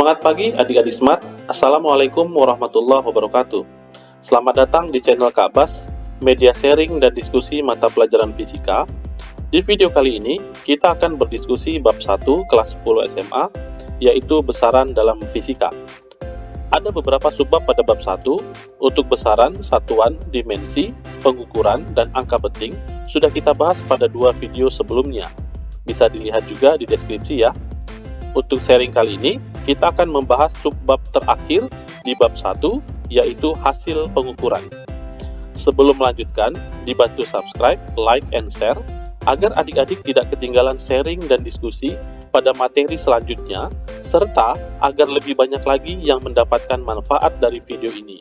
Semangat pagi adik-adik smart. Assalamualaikum warahmatullahi wabarakatuh. Selamat datang di channel Kak Bas, media sharing dan diskusi mata pelajaran fisika. Di video kali ini, kita akan berdiskusi bab 1 kelas 10 SMA, yaitu besaran dalam fisika. Ada beberapa subbab pada bab 1. Untuk besaran, satuan, dimensi, pengukuran, dan angka penting sudah kita bahas pada 2 video sebelumnya. Bisa dilihat juga di deskripsi ya. Untuk sharing kali ini, kita akan membahas subbab terakhir di bab 1, yaitu hasil pengukuran. Sebelum melanjutkan, dibantu subscribe, like, and share, agar adik-adik tidak ketinggalan sharing dan diskusi pada materi selanjutnya, serta agar lebih banyak lagi yang mendapatkan manfaat dari video ini.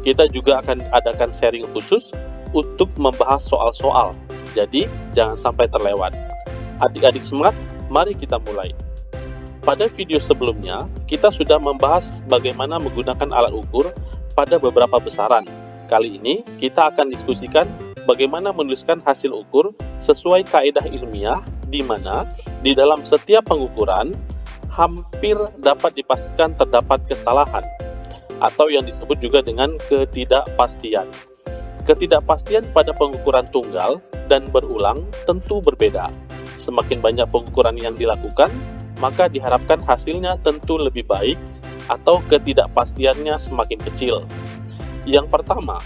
Kita juga akan adakan sharing khusus untuk membahas soal-soal, jadi jangan sampai terlewat. Adik-adik smart, mari kita mulai. Pada video sebelumnya, kita sudah membahas bagaimana menggunakan alat ukur pada beberapa besaran. Kali ini, kita akan diskusikan bagaimana menuliskan hasil ukur sesuai kaidah ilmiah, di mana di dalam setiap pengukuran hampir dapat dipastikan terdapat kesalahan, atau yang disebut juga dengan ketidakpastian. Ketidakpastian pada pengukuran tunggal dan berulang tentu berbeda. Semakin banyak pengukuran yang dilakukan, maka diharapkan hasilnya tentu lebih baik atau ketidakpastiannya semakin kecil. Yang pertama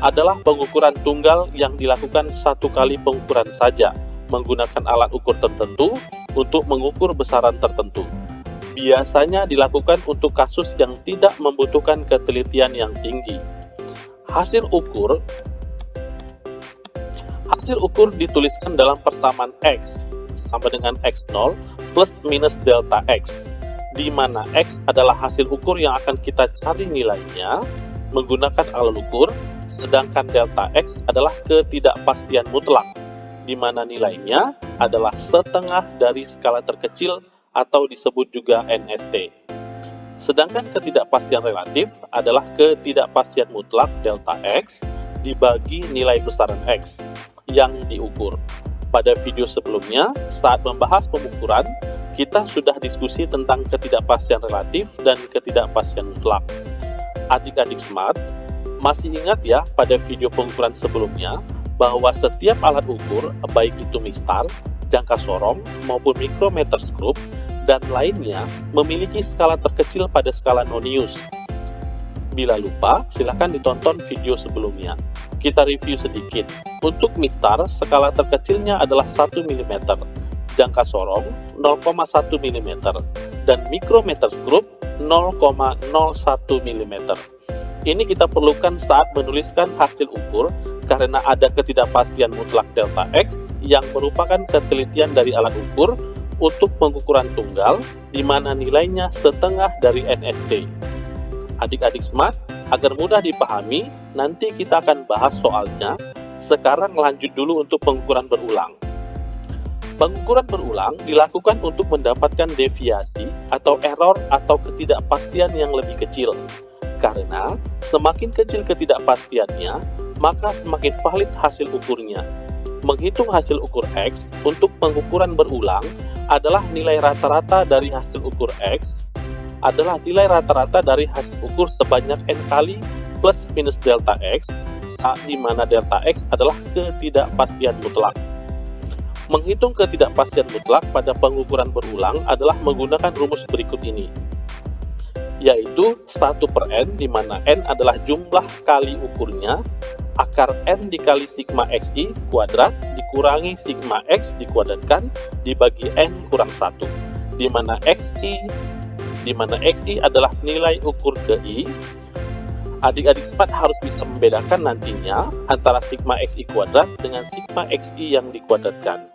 adalah pengukuran tunggal yang dilakukan satu kali pengukuran saja menggunakan alat ukur tertentu untuk mengukur besaran tertentu. Biasanya dilakukan untuk kasus yang tidak membutuhkan ketelitian yang tinggi. Hasil ukur dituliskan dalam persamaan X sama dengan X0 plus minus delta X, di mana X adalah hasil ukur yang akan kita cari nilainya menggunakan alat ukur, sedangkan delta X adalah ketidakpastian mutlak, di mana nilainya adalah setengah dari skala terkecil atau disebut juga NST. Sedangkan ketidakpastian relatif adalah ketidakpastian mutlak delta X dibagi nilai besaran X yang diukur. Pada video sebelumnya, saat membahas pengukuran, kita sudah diskusi tentang ketidakpastian relatif dan ketidakpastian mutlak. Adik-adik smart, masih ingat ya pada video pengukuran sebelumnya, bahwa setiap alat ukur, baik itu mistar, jangka sorong, maupun mikrometerskop, dan lainnya, memiliki skala terkecil pada skala nonius. Bila lupa, silakan ditonton video sebelumnya. Kita review sedikit. Untuk mistar, skala terkecilnya adalah 1 mm, jangka sorong 0,1 mm, dan mikrometerskop 0,01 mm. Ini kita perlukan saat menuliskan hasil ukur karena ada ketidakpastian mutlak delta X yang merupakan ketelitian dari alat ukur untuk pengukuran tunggal, di mana nilainya setengah dari NST. Adik-adik smart, agar mudah dipahami, nanti kita akan bahas soalnya. Sekarang lanjut dulu untuk pengukuran berulang. Pengukuran berulang dilakukan untuk mendapatkan deviasi atau error atau ketidakpastian yang lebih kecil. Karena semakin kecil ketidakpastiannya, maka semakin valid hasil ukurnya. Menghitung hasil ukur X untuk pengukuran berulang adalah nilai rata-rata dari hasil ukur X adalah nilai rata-rata dari hasil ukur sebanyak N kali plus minus delta X, saat di mana delta X adalah ketidakpastian mutlak. Menghitung ketidakpastian mutlak pada pengukuran berulang adalah menggunakan rumus berikut ini, yaitu 1/N, di mana N adalah jumlah kali ukurnya, akar N dikali sigma XI kuadrat dikurangi sigma X dikuadratkan dibagi N kurang 1, di mana XI adalah nilai ukur ke I. Adik-adik smart harus bisa membedakan nantinya antara sigma XI kuadrat dengan sigma XI yang dikuadratkan.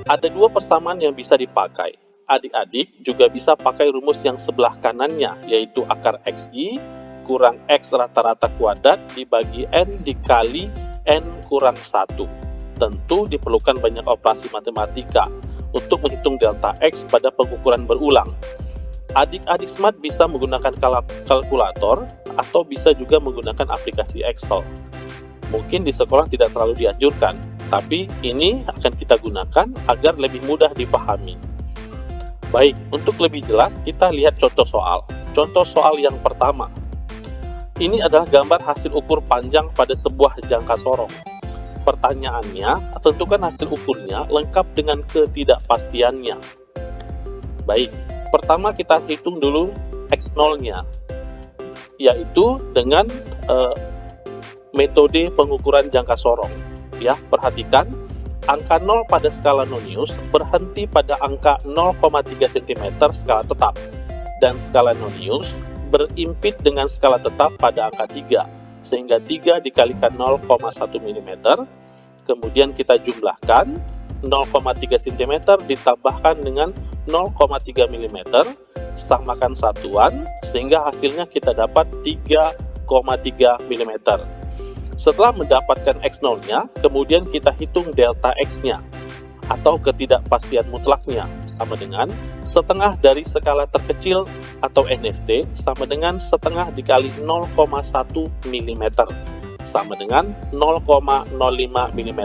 Ada 2 persamaan yang bisa dipakai. Adik-adik juga bisa pakai rumus yang sebelah kanannya, yaitu akar XI kurang X rata-rata kuadrat dibagi N dikali N kurang 1. Tentu diperlukan banyak operasi matematika untuk menghitung delta X pada pengukuran berulang. Adik-adik smart bisa menggunakan kalkulator atau bisa juga menggunakan aplikasi Excel. Mungkin di sekolah tidak terlalu dianjurkan, tapi ini akan kita gunakan agar lebih mudah dipahami. Baik, untuk lebih jelas kita lihat contoh soal. Contoh soal yang pertama. Ini adalah gambar hasil ukur panjang pada sebuah jangka sorong. Pertanyaannya, tentukan hasil ukurnya lengkap dengan ketidakpastiannya. Baik, pertama kita hitung dulu X0-nya, yaitu dengan metode pengukuran jangka sorong. Ya, perhatikan, angka 0 pada skala nonius berhenti pada angka 0,3 cm skala tetap, dan skala nonius berimpit dengan skala tetap pada angka 3, sehingga 3 dikalikan 0,1 mm, kemudian kita jumlahkan 0,3 cm ditambahkan dengan 0,3 mm, samakan satuan, sehingga hasilnya kita dapat 3,3 mm. Setelah mendapatkan X0-nya, kemudian kita hitung delta X-nya, atau ketidakpastian mutlaknya, sama dengan setengah dari skala terkecil atau NST sama dengan setengah dikali 0,1 mm, sama dengan 0,05 mm.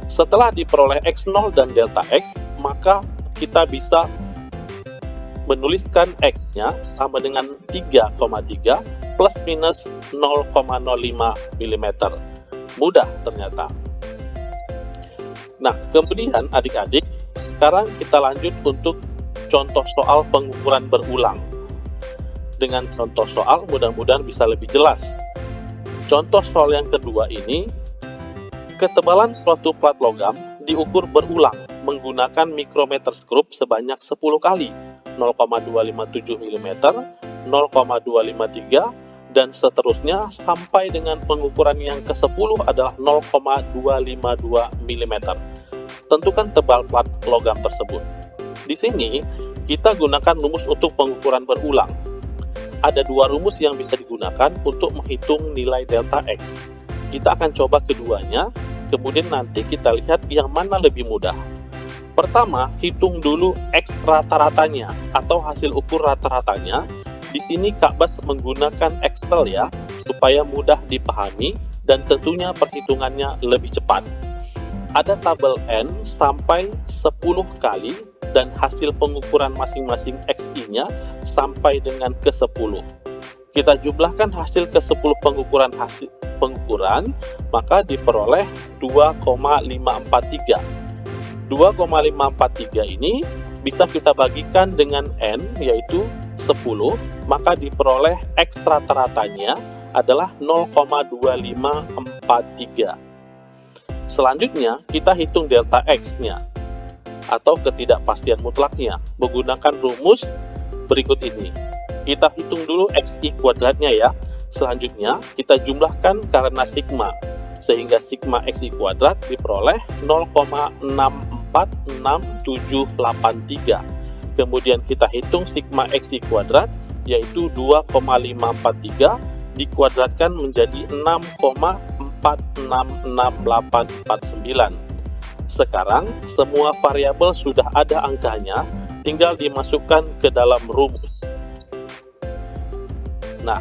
Setelah diperoleh X0 dan delta X, maka kita bisa menuliskan X-nya sama dengan 3,3 plus minus 0,05 mm. Mudah ternyata. Nah, kemudian adik-adik, sekarang kita lanjut untuk contoh soal pengukuran berulang. Dengan contoh soal, mudah-mudahan bisa lebih jelas. Contoh soal yang kedua ini, ketebalan suatu plat logam diukur berulang menggunakan mikrometer skrup sebanyak 10 kali, 0,257 mm, 0,253, dan seterusnya sampai dengan pengukuran yang ke-10 adalah 0,252 mm. Tentukan tebal plat logam tersebut. Di sini, kita gunakan rumus untuk pengukuran berulang. Ada dua rumus yang bisa digunakan untuk menghitung nilai delta X. Kita akan coba keduanya, kemudian nanti kita lihat yang mana lebih mudah. Pertama, hitung dulu X rata-ratanya atau hasil ukur rata-ratanya. Di sini Kak Bas menggunakan Excel ya, supaya mudah dipahami dan tentunya perhitungannya lebih cepat. Ada tabel N sampai 10 kali dan hasil pengukuran masing-masing XI-nya sampai dengan ke-10. Kita jumlahkan hasil ke-10 pengukuran, maka diperoleh 2,543. 2,543 ini bisa kita bagikan dengan N, yaitu 10, maka diperoleh X rata-ratanya adalah 0,2543. Selanjutnya, kita hitung delta X-nya, atau ketidakpastian mutlaknya, menggunakan rumus berikut ini. Kita hitung dulu XI kuadratnya ya. Selanjutnya, kita jumlahkan karena sigma, sehingga sigma XI kuadrat diperoleh 0,646783. Kemudian kita hitung sigma XI kuadrat, yaitu 2,543 dikuadratkan menjadi 6,466849. Sekarang semua variabel sudah ada angkanya, tinggal dimasukkan ke dalam rumus. Nah,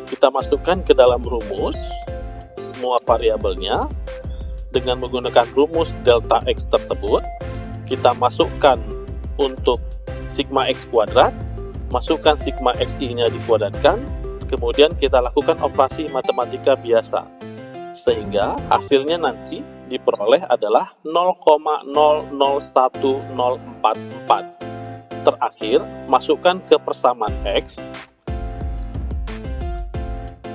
kita masukkan ke dalam rumus semua variabelnya dengan menggunakan rumus delta X tersebut. Kita masukkan untuk sigma X kuadrat, masukkan sigma XI-nya dikuadratkan, kemudian kita lakukan operasi matematika biasa, sehingga hasilnya nanti diperoleh adalah 0,001044. Terakhir, masukkan ke persamaan X,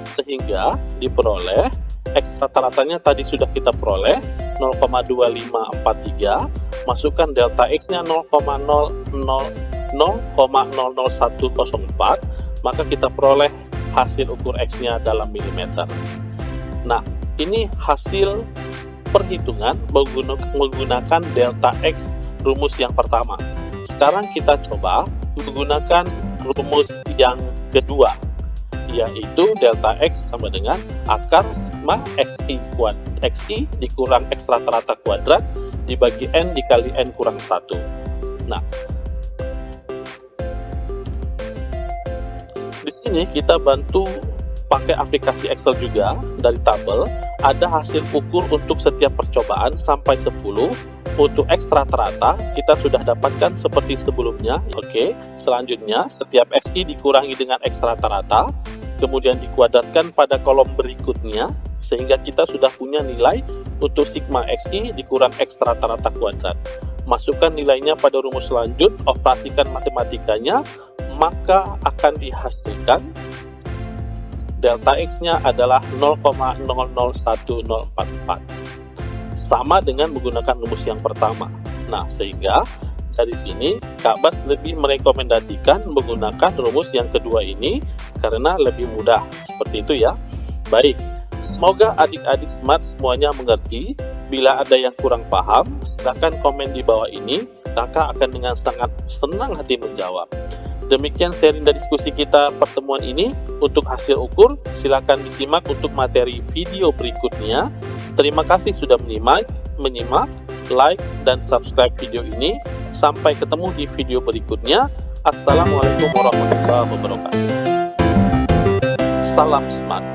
sehingga diperoleh X rata-ratanya tadi sudah kita peroleh 0,2543, masukkan delta X-nya 0,00104, maka kita peroleh hasil ukur X-nya dalam milimeter. Nah, ini hasil perhitungan menggunakan delta X rumus yang pertama. Sekarang kita coba menggunakan rumus yang kedua, yaitu delta X sama dengan akar sigma XI dikurang X rata-rata kuadrat dibagi N dikali N kurang 1. Nah, di sini kita bantu pakai aplikasi Excel juga. Dari tabel ada hasil ukur untuk setiap percobaan sampai 10, Untuk X rata-rata, kita sudah dapatkan seperti sebelumnya. Oke, selanjutnya, setiap XI dikurangi dengan X rata-rata, kemudian dikuadratkan pada kolom berikutnya, sehingga kita sudah punya nilai untuk sigma XI dikurang X rata-rata kuadrat. Masukkan nilainya pada rumus lanjut, operasikan matematikanya, maka akan dihasilkan delta X-nya adalah 0,001044. Sama dengan menggunakan rumus yang pertama. Nah, sehingga dari sini Kak Bas lebih merekomendasikan menggunakan rumus yang kedua ini karena lebih mudah. Seperti itu ya. Baik, semoga adik-adik smart semuanya mengerti. Bila ada yang kurang paham, silakan komen di bawah ini. Kakak akan dengan sangat senang hati menjawab. Demikian sharing dan diskusi kita pertemuan ini. Untuk hasil ukur, silakan disimak untuk materi video berikutnya. Terima kasih sudah menyimak, like, dan subscribe video ini. Sampai ketemu di video berikutnya. Assalamualaikum warahmatullahi wabarakatuh. Salam Smart.